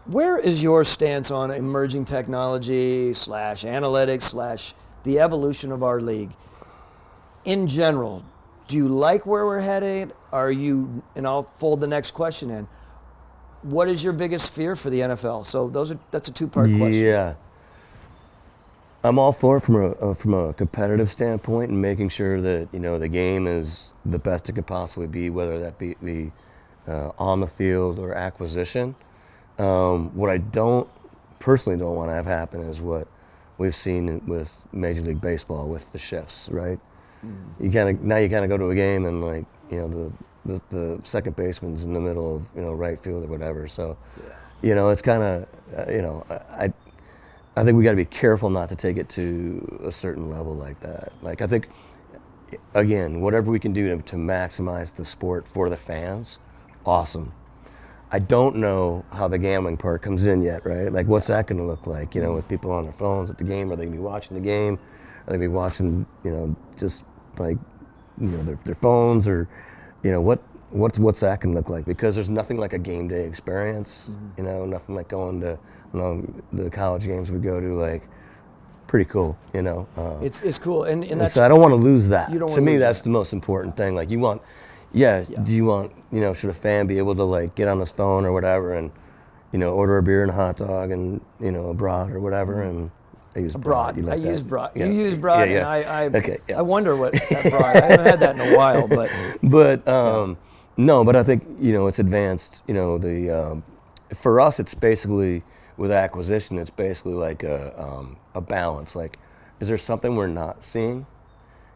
Where is your stance on emerging technology / analytics / the evolution of our league? In general, do you like where we're headed? Are you, and I'll fold the next question in, what is your biggest fear for the NFL? So that's a two-part question. Yeah. I'm all for it from a competitive standpoint and making sure that, the game is the best it could possibly be, whether that be on the field or acquisition. What I personally don't want to have happen is what we've seen with Major League Baseball with the shifts, right? You kind of go to a game and the second baseman's in the middle of right field or whatever. So, it's kind of I think we got to be careful not to take it to a certain level like that. Like, I think, again, whatever we can do to maximize the sport for the fans, awesome. I don't know how the gambling part comes in yet, right? Like, what's that going to look like, with people on their phones at the game? Are they going to be watching the game? Are they going to be watching, just like, their phones or, what's that going to look like? Because there's nothing like a game day experience, nothing like going to, the college games we go to, like, pretty cool, It's cool, and that's, so I don't want to lose that. To me, that's that. the most important thing. Like, you want, do you want, should a fan be able to, like, get on his phone or whatever and, order a beer and a hot dog and, a brat or whatever, and I use brat. You like I use that? brat. Yeah. You use brat, Yeah. and Okay, yeah. I wonder what that brat. I haven't had that in a while, but no, but I think, it's advanced. For us, it's basically, with acquisition, it's basically like a balance. Like, is there something we're not seeing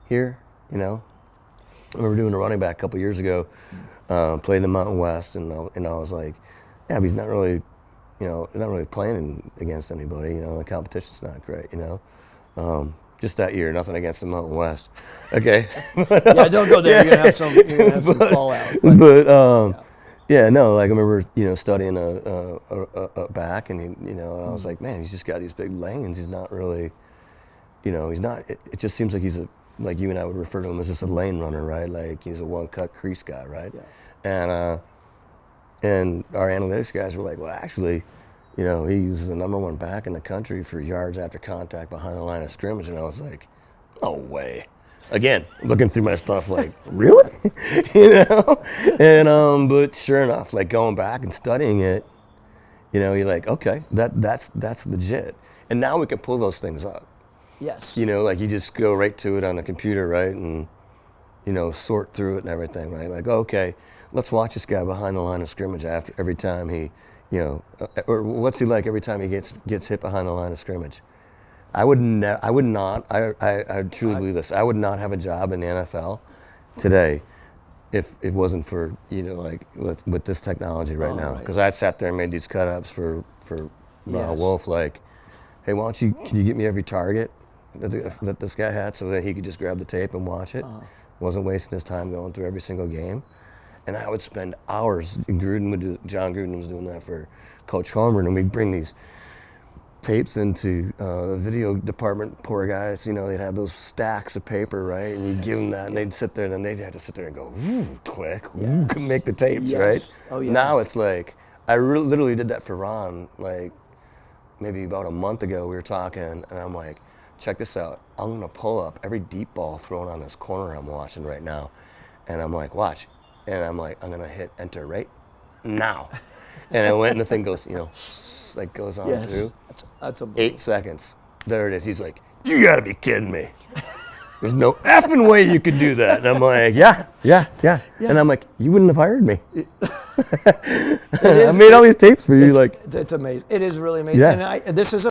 here? I remember doing a running back a couple years ago, played in the Mountain West, and I was like, yeah, but he's not really, not really playing against anybody. The competition's not great. Just that year, nothing against the Mountain West. Okay. yeah, don't go there. You're gonna have some fallout. No, like, I remember, studying a back, and and I was like, man, he's just got these big lanes. He's not really, he's not. It just seems like he's like you and I would refer to him as just a lane runner, right? Like, he's a one-cut crease guy, right? Yeah. And our analytics guys were like, well, actually, he uses the #1 back in the country for yards after contact behind the line of scrimmage, and I was like, no way. Again, looking through my stuff, like, really? And but sure enough, like, going back and studying it, you're like, okay, that's legit. And now we can pull those things up. Yes. Like, you just go right to it on the computer, right, and sort through it and everything, right? Like, okay, let's watch this guy behind the line of scrimmage after every time he, or what's he like every time he gets hit behind the line of scrimmage. I would not. I truly believe this. I would not have a job in the NFL today if it wasn't for like with this technology right now. Because I sat there and made these cut-ups for Wolf. Like, hey, can you get me every target that this guy had, so that he could just grab the tape and watch it. Wasn't wasting his time going through every single game. And I would spend hours. John Gruden was doing that for Coach Homer, and we'd bring these tapes into the video department. Poor guys, they'd have those stacks of paper, right? And you'd give them that, and they'd sit there, and then they'd have to sit there and go, ooh, click, ooh, make the tapes, right? Oh, yeah. Now it's like, I literally did that for Ron, like, maybe about a month ago. We were talking, and I'm like, check this out. I'm going to pull up every deep ball thrown on this corner I'm watching right now. And I'm like, watch. And I'm like, I'm going to hit enter right now. And I went, and the thing goes, like, goes on through. That's 8 seconds. There it is. He's like, you got to be kidding me. There's no effing way you could do that. And I'm like, yeah. And I'm like, you wouldn't have hired me. I made all these tapes for you. It's amazing. It is really amazing. Yeah. And this is a